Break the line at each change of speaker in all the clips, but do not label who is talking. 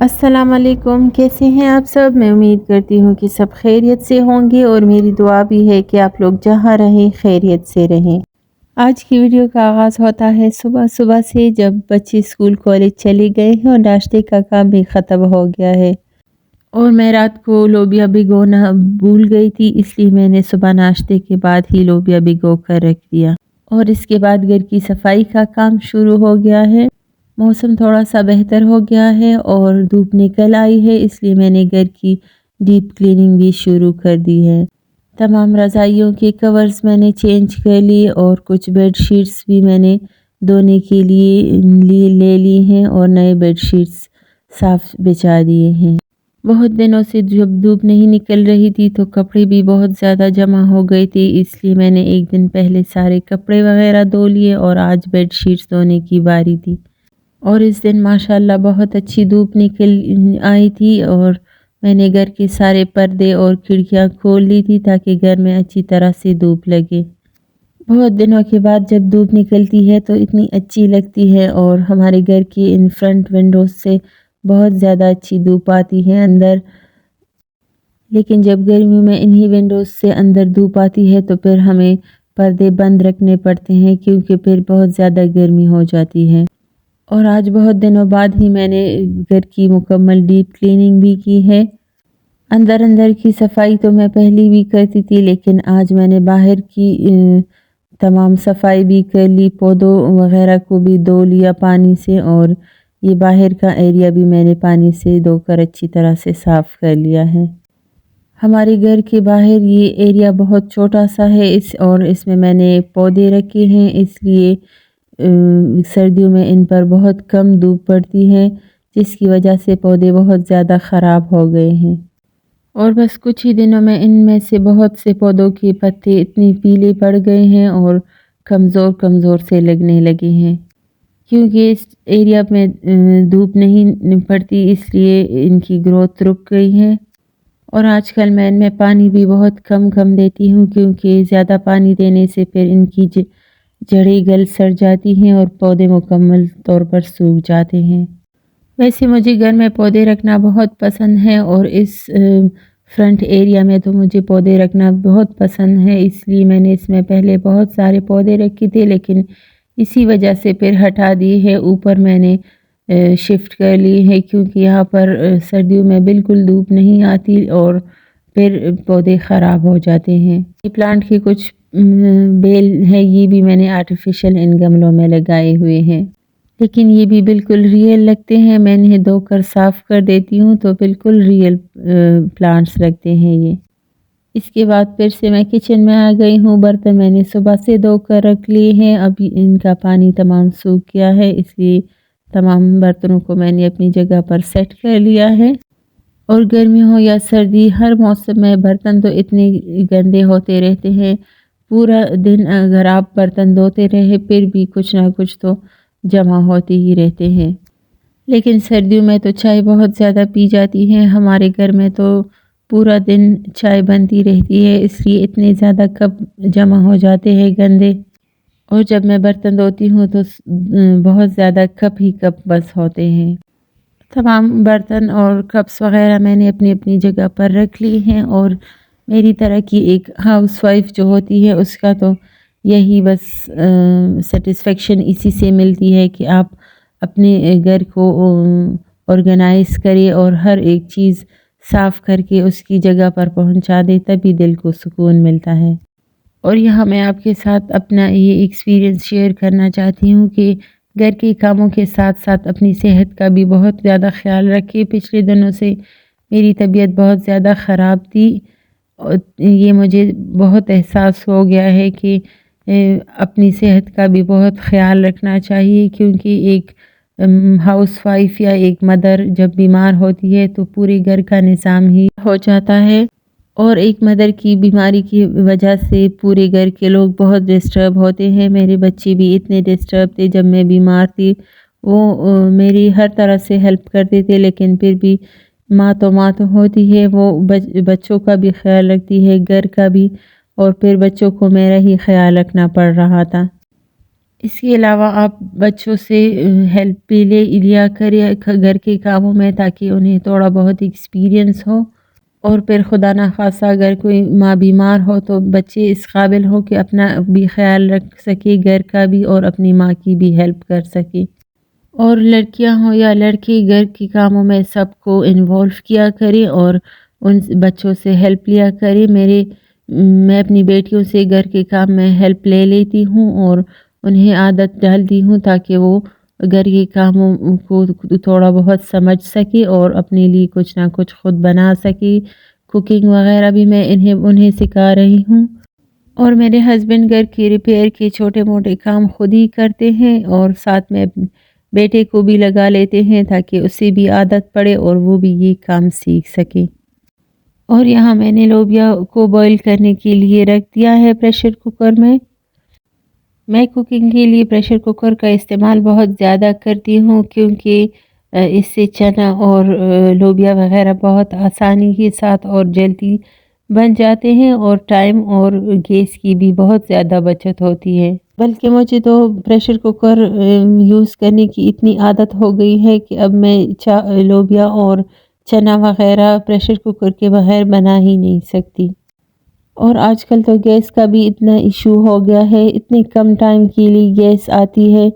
السلام علیکم، کیسے ہیں آپ سب؟ میں امید کرتی ہوں کہ سب خیریت سے ہوں گے اور میری دعا بھی ہے کہ آپ لوگ جہاں رہیں خیریت سے رہیں۔ آج کی ویڈیو کا آغاز ہوتا ہے صبح صبح سے، جب بچے اسکول کالج چلے گئے ہیں اور ناشتے کا کام بھی ختم ہو گیا ہے، اور میں رات کو لوبیا بھگونا بھول گئی تھی، اس لیے میں نے صبح ناشتے کے بعد ہی لوبیا بھگو کر رکھ دیا، اور اس کے بعد گھر کی صفائی کا کام شروع ہو گیا ہے۔ موسم تھوڑا سا بہتر ہو گیا ہے اور دھوپ نکل آئی ہے، اس لیے میں نے گھر کی ڈیپ کلیننگ بھی شروع کر دی ہے۔ تمام رضائیوں کے کورز میں نے چینج کر لیے اور کچھ بیڈ شیٹس بھی میں نے دھونے کے لیے لے لی ہیں اور نئے بیڈ شیٹس صاف بچھا دیے ہیں۔ بہت دنوں سے جب دھوپ نہیں نکل رہی تھی تو کپڑے بھی بہت زیادہ جمع ہو گئے تھے، اس لیے میں نے ایک دن پہلے سارے کپڑے وغیرہ دھو لیے اور آج بیڈ شیٹس دھونے کی باری تھی۔ اور اس دن ماشاءاللہ بہت اچھی دھوپ نکل آئی تھی اور میں نے گھر کے سارے پردے اور کھڑکیاں کھول لی تھی تاکہ گھر میں اچھی طرح سے دھوپ لگے۔ بہت دنوں کے بعد جب دھوپ نکلتی ہے تو اتنی اچھی لگتی ہے، اور ہمارے گھر کی ان فرنٹ ونڈوز سے بہت زیادہ اچھی دھوپ آتی ہے اندر، لیکن جب گرمیوں میں انہی ونڈوز سے اندر دھوپ آتی ہے تو پھر ہمیں پردے بند رکھنے پڑتے ہیں کیونکہ پھر بہت زیادہ گرمی ہو جاتی ہے۔ اور آج بہت دنوں بعد ہی میں نے گھر کی مکمل ڈیپ کلیننگ بھی کی ہے۔ اندر کی صفائی تو میں پہلی بھی کرتی تھی، لیکن آج میں نے باہر کی تمام صفائی بھی کر لی، پودوں وغیرہ کو بھی دھو لیا پانی سے، اور یہ باہر کا ایریا بھی میں نے پانی سے دھو کر اچھی طرح سے صاف کر لیا ہے۔ ہمارے گھر کے باہر یہ ایریا بہت چھوٹا سا ہے، اور اس میں نے پودے رکھے ہیں، اس لیے سردیوں میں ان پر بہت کم دھوپ پڑتی ہے، جس کی وجہ سے پودے بہت زیادہ خراب ہو گئے ہیں، اور بس کچھ ہی دنوں میں ان میں سے بہت سے پودوں کے پتے اتنے پیلے پڑ گئے ہیں اور کمزور سے لگنے لگے ہیں، کیونکہ اس ایریا میں دھوپ نہیں پڑتی، اس لیے ان کی گروتھ رک گئی ہے۔ اور آج کل میں ان میں پانی بھی بہت کم دیتی ہوں، کیونکہ زیادہ پانی دینے سے پھر ان کی جڑیں گل سڑ جاتی ہیں اور پودے مکمل طور پر سوکھ جاتے ہیں۔ ویسے مجھے گھر میں پودے رکھنا بہت پسند ہے، اور اس فرنٹ ایریا میں تو مجھے پودے رکھنا بہت پسند ہے، اس لیے میں نے اس میں پہلے بہت سارے پودے رکھے تھے، لیکن اسی وجہ سے پھر ہٹا دیے ہیں۔ اوپر میں نے شفٹ کر لی ہے کیونکہ یہاں پر سردیوں میں بالکل دھوپ نہیں آتی اور پھر پودے خراب ہو جاتے ہیں۔ یہ پلانٹ کے کچھ بیل ہے، یہ بھی میں نے آرٹیفیشل ان گملوں میں لگائے ہوئے ہیں، لیکن یہ بھی بالکل ریئل لگتے ہیں۔ میں انہیں دھو کر صاف کر دیتی ہوں تو بالکل ریئل پلانٹس لگتے ہیں یہ۔ اس کے بعد پھر سے میں کچن میں آ گئی ہوں۔ برتن میں نے صبح سے دھو کر رکھ لیے ہیں، اب ان کا پانی تمام سوکھ گیا ہے، اس لیے تمام برتنوں کو میں نے اپنی جگہ پر سیٹ کر لیا ہے۔ اور گرمی ہو یا سردی، ہر موسم میں برتن تو اتنے گندے ہوتے رہتے ہیں، پورا دن اگر آپ برتن دھوتے رہے پھر بھی کچھ نہ کچھ تو جمع ہوتے ہی رہتے ہیں۔ لیکن سردیوں میں تو چائے بہت زیادہ پی جاتی ہے، ہمارے گھر میں تو پورا دن چائے بنتی رہتی ہے، اس لیے اتنے زیادہ کپ جمع ہو جاتے ہیں گندے، اور جب میں برتن دھوتی ہوں تو بہت زیادہ کپ ہی کپ بس ہوتے ہیں۔ تمام برتن اور کپس وغیرہ میں نے اپنی اپنی جگہ پر رکھ لی ہیں، اور میری طرح کی ایک ہاؤس وائف جو ہوتی ہے اس کا تو یہی بس سیٹسفیکشن اسی سے ملتی ہے کہ آپ اپنے گھر کو آرگنائز کرے اور ہر ایک چیز صاف کر کے اس کی جگہ پر پہنچا دے، تبھی دل کو سکون ملتا ہے۔ اور یہاں میں آپ کے ساتھ اپنا یہ ایکسپیرینس شیئر کرنا چاہتی ہوں کہ گھر کے کاموں کے ساتھ ساتھ اپنی صحت کا بھی بہت زیادہ خیال رکھے۔ پچھلے دنوں سے میری طبیعت بہت زیادہ خراب تھی، اور یہ مجھے بہت احساس ہو گیا ہے کہ اپنی صحت کا بھی بہت خیال رکھنا چاہیے، کیونکہ ایک ہاؤس وائف یا ایک مدر جب بیمار ہوتی ہے تو پورے گھر کا نظام ہی ہو جاتا ہے، اور ایک مدر کی بیماری کی وجہ سے پورے گھر کے لوگ بہت ڈسٹرب ہوتے ہیں۔ میرے بچے بھی اتنے ڈسٹرب تھے جب میں بیمار تھی، وہ میری ہر طرح سے ہیلپ کرتے تھے، لیکن پھر بھی ماں تو ہوتی ہے، وہ بچوں کا بھی خیال رکھتی ہے، گھر کا بھی، اور پھر بچوں کو میرا ہی خیال رکھنا پڑ رہا تھا۔ اس کے علاوہ آپ بچوں سے ہیلپ بھی لیا کریں گھر کے کاموں میں، تاکہ انہیں تھوڑا بہت ایکسپیرینس ہو، اور پھر خدا نخواستہ اگر کوئی ماں بیمار ہو تو بچے اس قابل ہو کہ اپنا بھی خیال رکھ سکے، گھر کا بھی اور اپنی ماں کی بھی ہیلپ کر سکے۔ اور لڑکیاں ہوں یا لڑکے، گھر کے کاموں میں سب کو انوالو کیا کرے اور ان بچوں سے ہیلپ لیا کرے۔ میں اپنی بیٹیوں سے گھر کے کام میں ہیلپ لے لیتی ہوں اور انہیں عادت ڈالتی ہوں تاکہ وہ گھر کے کاموں کو تھوڑا بہت سمجھ سکے اور اپنے لیے کچھ نہ کچھ خود بنا سکے۔ کوکنگ وغیرہ بھی میں انہیں سکھا رہی ہوں، اور میرے ہسبینڈ گھر کی ریپیئر کے چھوٹے موٹے کام خود ہی کرتے ہیں، اور ساتھ میں بیٹے کو بھی لگا لیتے ہیں تاکہ اسے بھی عادت پڑے اور وہ بھی یہ کام سیکھ سکے۔ اور یہاں میں نے لوبیا کو بوائل کرنے کے لیے رکھ دیا ہے پریشر کوکر میں۔ میں کوکنگ کے لیے پریشر کوکر کا استعمال بہت زیادہ کرتی ہوں، کیونکہ اس سے چنا اور لوبیا وغیرہ بہت آسانی کے ساتھ اور جلدی بن جاتے ہیں، اور ٹائم اور گیس کی بھی بہت زیادہ بچت ہوتی ہے۔ بلکہ مجھے تو پریشر کوکر یوز کرنے کی اتنی عادت ہو گئی ہے کہ اب میں لوبیا اور چنا وغیرہ پریشر کوکر کے بغیر بنا ہی نہیں سکتی۔ اور آج کل تو گیس کا بھی اتنا ایشو ہو گیا ہے، اتنے کم ٹائم کے لیے گیس آتی ہے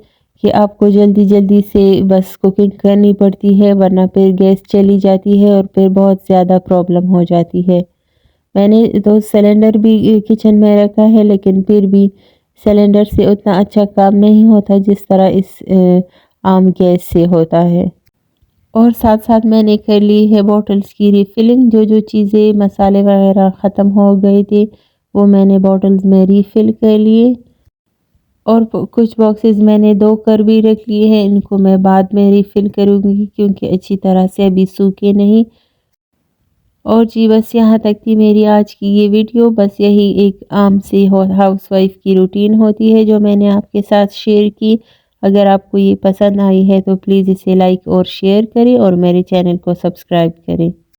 کہ آپ کو جلدی جلدی سے بس کوکنگ کرنی پڑتی ہے، ورنہ پھر گیس چلی جاتی ہے اور پھر بہت زیادہ پرابلم ہو جاتی ہے۔ میں نے تو سلنڈر بھی کچن میں رکھا ہے، لیکن پھر بھی سلنڈر سے اتنا اچھا کام نہیں ہوتا جس طرح اس عام گیس سے ہوتا ہے۔ اور ساتھ ساتھ میں نے کر لی ہے بوٹلز کی ریفلنگ، جو چیزیں مسالے وغیرہ ختم ہو گئے تھے وہ میں نے بوٹلز میں ریفل کر لیے، اور کچھ باکسز میں نے دو کر بھی رکھ لیے ہیں، ان کو میں بعد میں ریفل کروں گی کیونکہ اچھی طرح سے ابھی سوکھے نہیں۔ اور جی بس یہاں تک تھی میری آج کی یہ ویڈیو، بس یہی ایک عام سی ہاؤس وائف کی روٹین ہوتی ہے جو میں نے آپ کے ساتھ شیئر کی۔ اگر آپ کو یہ پسند آئی ہے تو پلیز اسے لائک اور شیئر کریں اور میرے چینل کو سبسکرائب کریں۔